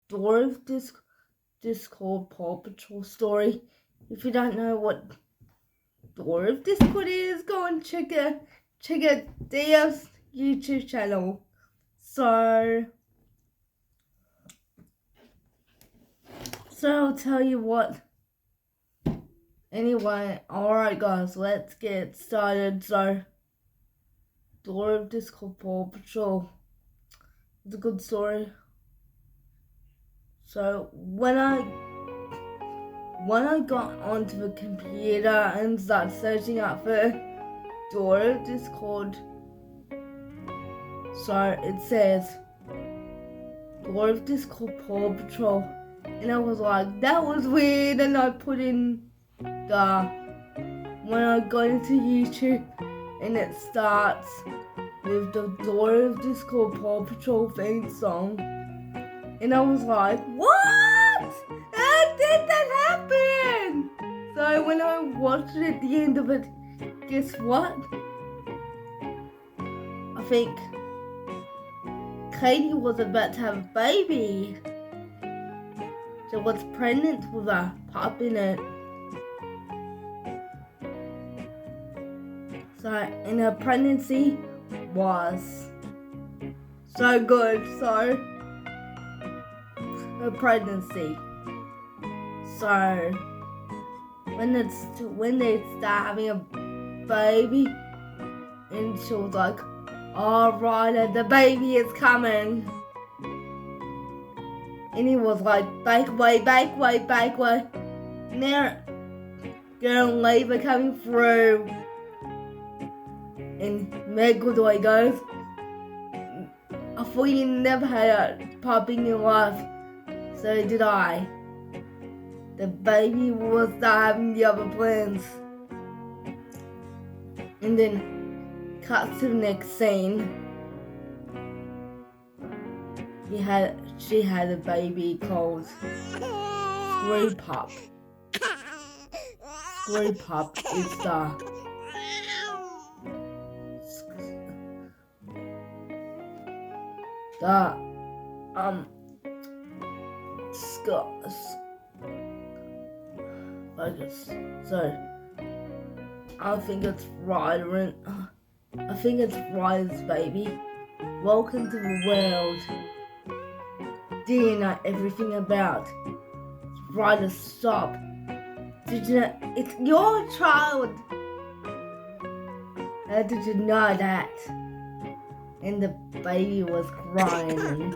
Door of Discord Paw Patrol story. If you don't know what Door of Discord is, go and check out Dia's YouTube channel. So I'll tell you what. Anyway, alright guys, let's get started. So, Door of Discord Paw Patrol. It's a good story. So, when I got onto the computer and started searching up for Door of Discord, so it says Door of Discord Paw Patrol, and I was like, that was weird, and I put in when I go into YouTube and it starts with the Door of Discord Paw Patrol theme song, and I was like, what? How did that happen? So when I watched it at the end of it, guess what? I think Katie was about to have a baby. She was pregnant with a pup in it. So, and her pregnancy was so good. So, her pregnancy. So, when they start having a baby, and she was like, alright, the baby is coming. And he was like, back away. And there, girl and labor coming through. And Megaldoy goes, I thought you never had a pup in your life. So did I. The baby was not having the other plans. And then, cut to the next scene. She had a baby called Screw Pup. Screw Pup is focus. So I think it's Ryder I think it's Ryder's baby. Welcome to the world. Do you know everything about Ryder? Stop. Did you know it's your child? How did you know that? And the baby was crying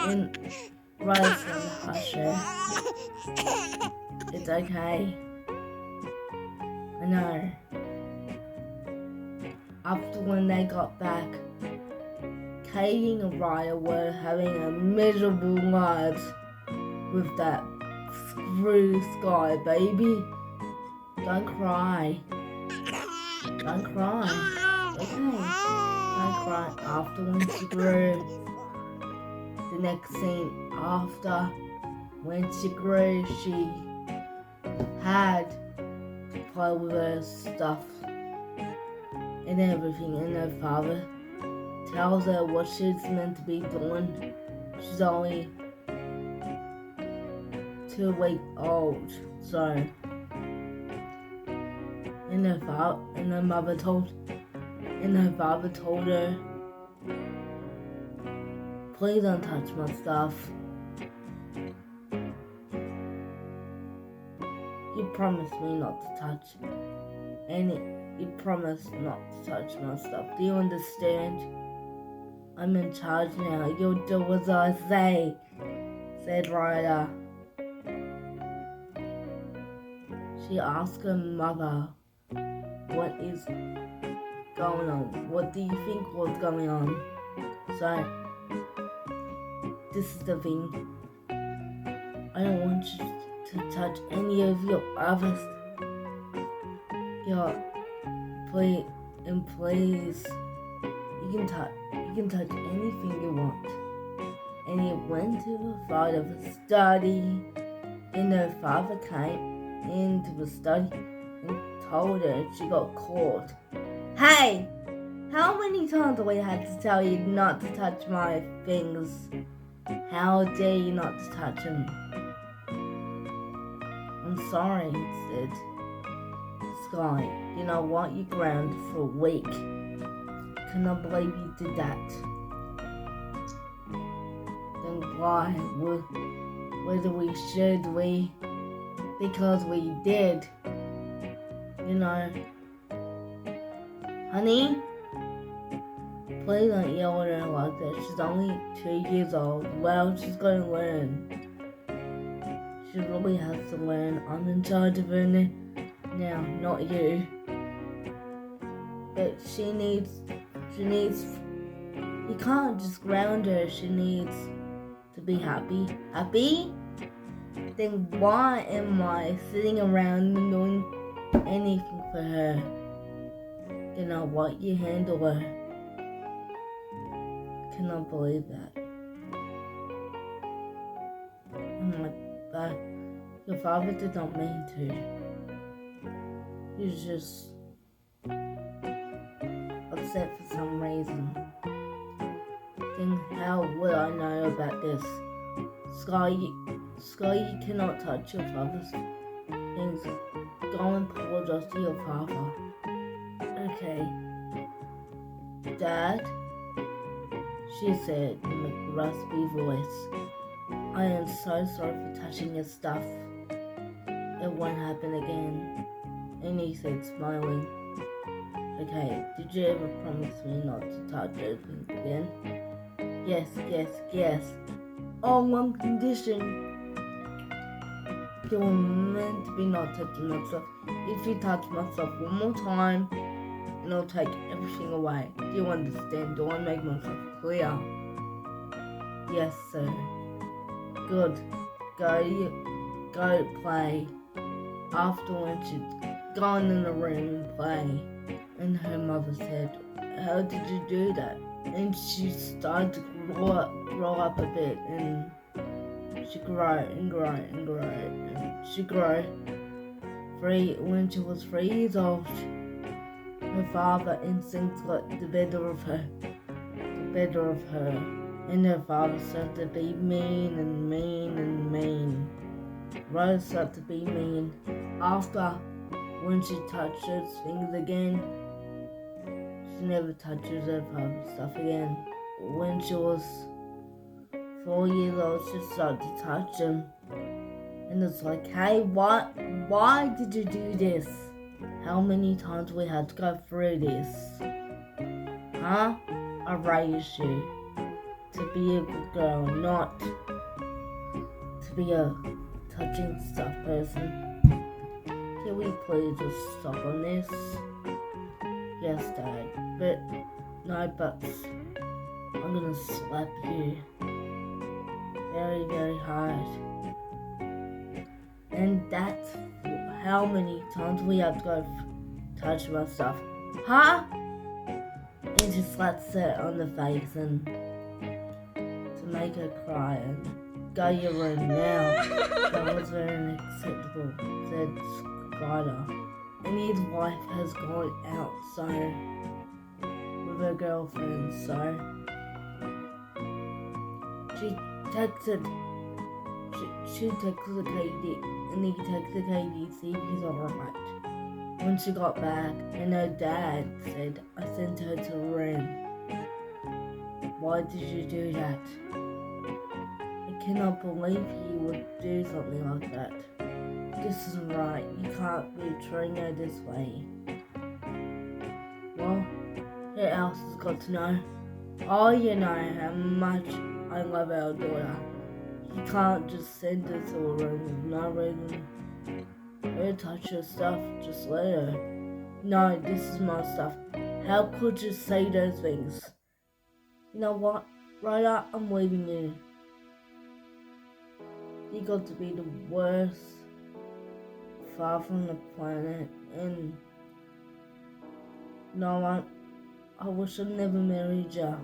and Ryder said, hush her. It's okay. I know. After when they got back, Katie and Ryder were having a miserable lives with that screw Sky baby. Don't cry. Don't cry. Okay. Don't cry. After when she grew. The next scene after when she grew, she had to play with her stuff and everything, and her father tells her what she's meant to be doing. She's only 2 weeks old, so and her father told her, please don't touch my stuff. You promised me not to touch you promised not to touch my stuff. Do you understand? I'm in charge now. You'll do as I say, said Ryder. She asked her mother, what is going on? What do you think was going on? So, this is the thing. I don't want you to touch any of your other please, you can touch anything you want. And he went to the father's study, and her father came into the study and told her she got caught. Hey, How many times do we had to tell you not to touch my things? How dare you not to touch them? I'm sorry, said Sky. You know what? You're grounded for a week. Cannot believe you did that. Then why? Whether we should, because we did. You know. Honey? Please don't yell at her like that. She's only 2 years old. Well, she's going to learn. She really has to learn. I'm in charge of her now, not you. But she needs, you can't just ground her. She needs to be happy. Happy? Then why am I sitting around and doing anything for her? You know what? You handle her. Cannot believe that. I'm like, but your father did not mean to. He's just upset for some reason. Then how would I know about this? Sky, you cannot touch your father's things. Go and apologize to your father. Okay. Dad? She said in a raspy voice, I am so sorry for touching your stuff. It won't happen again. And he said, smiling, okay, did you ever promise me not to touch those things again? Yes. On one condition. You were meant to be not touching my stuff. If you touch my stuff one more time, and I'll take everything away. Do you understand? Do I make myself clear? Yes, sir. Good. Go play. Afterwards, she'd gone in the room and play. And her mother said, how did you do that? And she started to grow up a bit, and she grew and grew. And she grew. When she was 3 years old, her father instincts got the better of her. And her father started to be mean. Rose started to be mean. After, when she touched those things again, she never touches her father's stuff again. When she was 4 years old, she started to touch them. And it's like, hey, why did you do this? How many times we had to go through this? Huh? I raised you to be a good girl, not to be a touching stuff person. Can we please just stop on this? Yes, Dad. But, no buts. I'm gonna slap you very, very hard. And that's how many times we have to go touch my stuff. Huh? And she slaps her on the face and to make her cry and go to your room now. That was very unacceptable, said Spider. And his wife has gone out with her girlfriend, so she texted Katie, and he texted Katie to see if he's alright. When she got back, and her dad said, I sent her to the room. Why did you do that? I cannot believe he would do something like that. This isn't right. You can't be treating her this way. Well, who else has got to know? Oh, you know how much I love our daughter. You can't just send her to a room with no reason. Her touch her stuff, just let her. No, this is my stuff. How could you say those things? You know what? Ryder, I'm leaving you. You got to be the worst father on the planet, and you know what? I wish I never married you.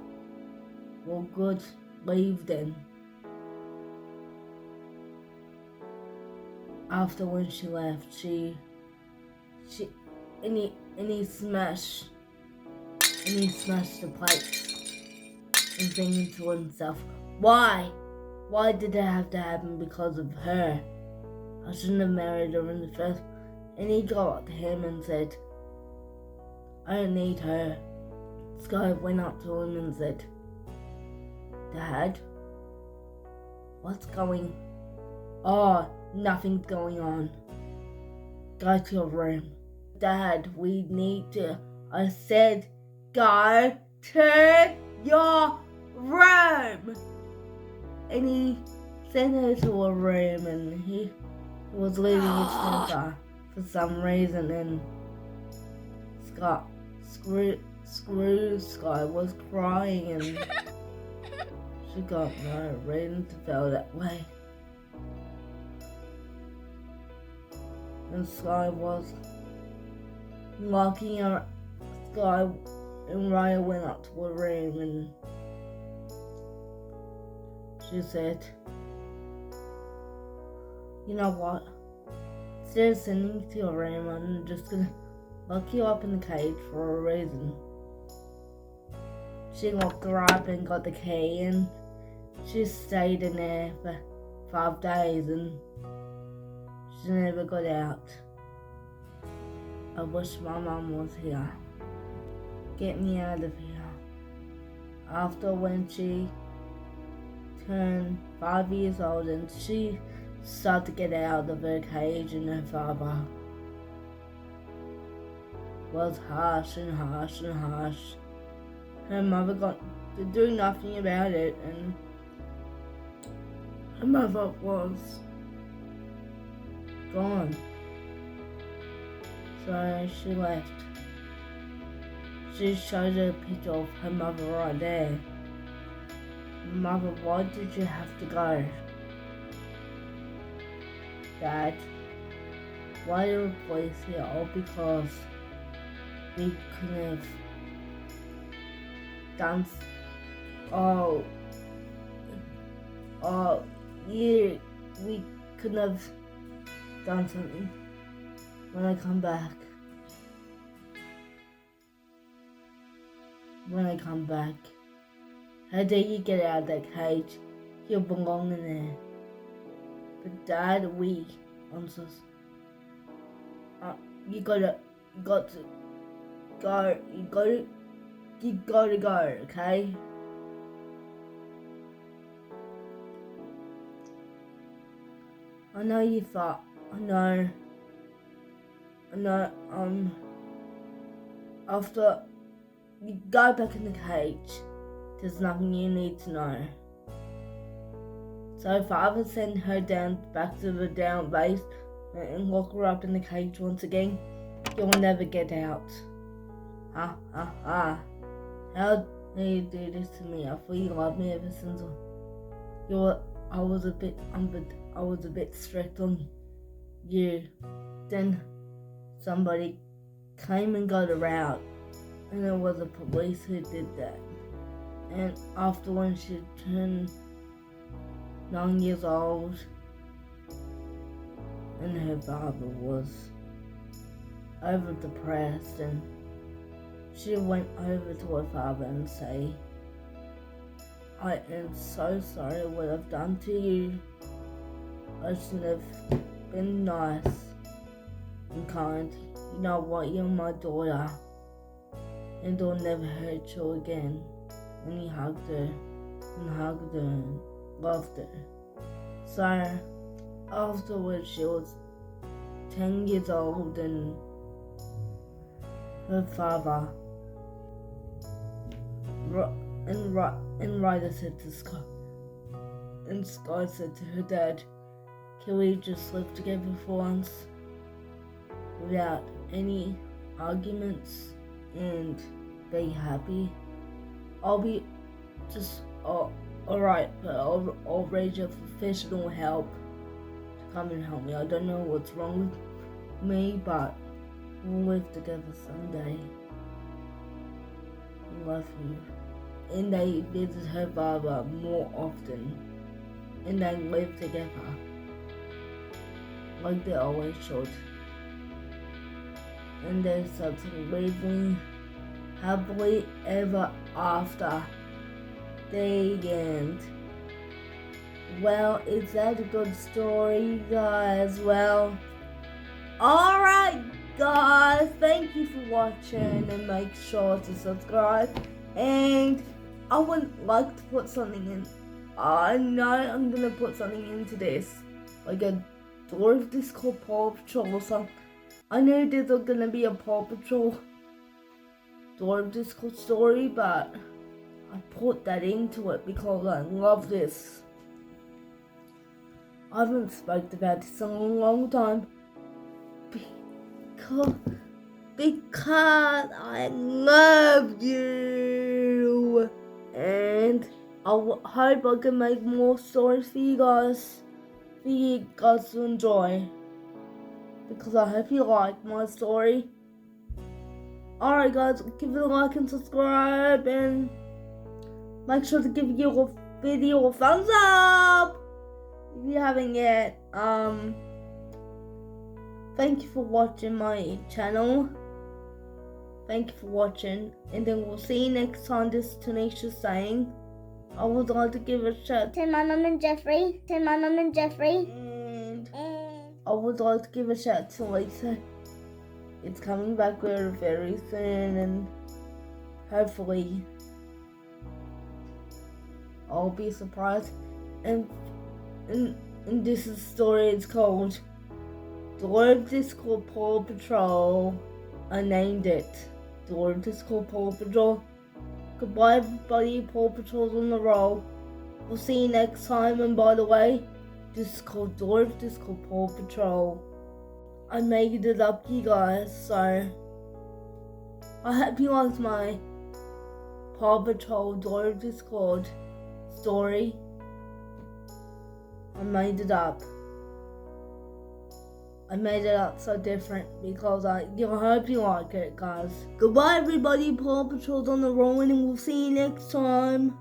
Well, good. Leave then. After when she left, and he smashed and he smashed the plates and thinking to himself, why? Why did it have to happen because of her? I shouldn't have married her in the first. And he got up to him and said, I don't need her. Sky went up to him and said, Dad, what's going? Oh, nothing's going on. Go to your room. Dad, we need to. I said, go to your room. And he sent her to a room, and he was losing his temper for some reason, and Screw Sky was crying, and she got no reason to feel that way. And Sky was locking her. Sky and Raya went up to her room, and she said, you know what? Instead of sending you to your room, I'm just gonna lock you up in the cage for a reason. She locked her up and got the key, and she stayed in there for 5 days, and she never got out. I wish my mum was here. Get me out of here. After when she turned 5 years old, and she started to get out of her cage, and her father was harsh and harsh and harsh. Her mother got to do nothing about it, and her mother was gone. So she left. She showed her a picture of her mother right there. Mother, why did you have to go? Dad, why are the police here? All because we couldn't have done. Yeah, we couldn't have done something. When I come back, how dare you get out of that cage? You belong in there. But Dad, I'm so. You got to go. You gotta go. Okay. I know you thought. I know. After you go back in the cage, there's nothing you need to know. So Father sent her back to the down base and lock her up in the cage once again. You'll never get out. How do you do this to me? I thought you loved me ever since I was a bit strict on you. Then somebody came and got her out, and it was the police who did that. And after when she turned 9 years old, and her father was over depressed, and she went over to her father and say, I am so sorry what I've done to you. I should have been nice and kind. You know what, you're my daughter, and I'll never hurt you again. And he hugged her and loved her. So afterwards she was 10 years old, and her father and Ryder said to Sky, and Sky said to her dad, can we just live together for once without any arguments and be happy? I'll be just alright, but I'll raise your professional help to come and help me. I don't know what's wrong with me, but we'll live together someday. I love you. And they visit her father more often, and they live together like they always should. And they start living happily ever after. The end. Well, is that a good story, guys? Well, alright, guys. Thank you for watching, and make sure to subscribe. And I would like to put something in. I know I'm gonna put something into this, like a door of this called Paw Patrol or something. I knew there's gonna be a Paw Patrol door of this called story, but I put that into it because I love this. I haven't spoken about this in a long time because I love you, and I hope I can make more stories for you guys to enjoy, because I hope you like my story. Alright guys, give it a like and subscribe, and make sure to give your video a thumbs up if you haven't yet. Thank you for watching my channel. Thank you for watching, and then we'll see you next time. This is Taneasha saying, I would like to give a shout to my mum and Jeffrey. And I would like to give a shout to Lisa. It's coming back very, very soon, and hopefully I'll be surprised. And this is story. It's called The Lord Discord Paw Patrol. I named it The Lord Discord Paw Patrol. Goodbye, everybody. Paw Patrol's on the roll. We'll see you next time. And by the way, this is called Dwarf Discord Paw Patrol. I made it up, you guys, so I hope you liked my Paw Patrol Dwarf Discord story. I made it up. I made it up so different because I hope you like it, guys. Goodbye, everybody. Paw Patrol's on the roll, and we'll see you next time.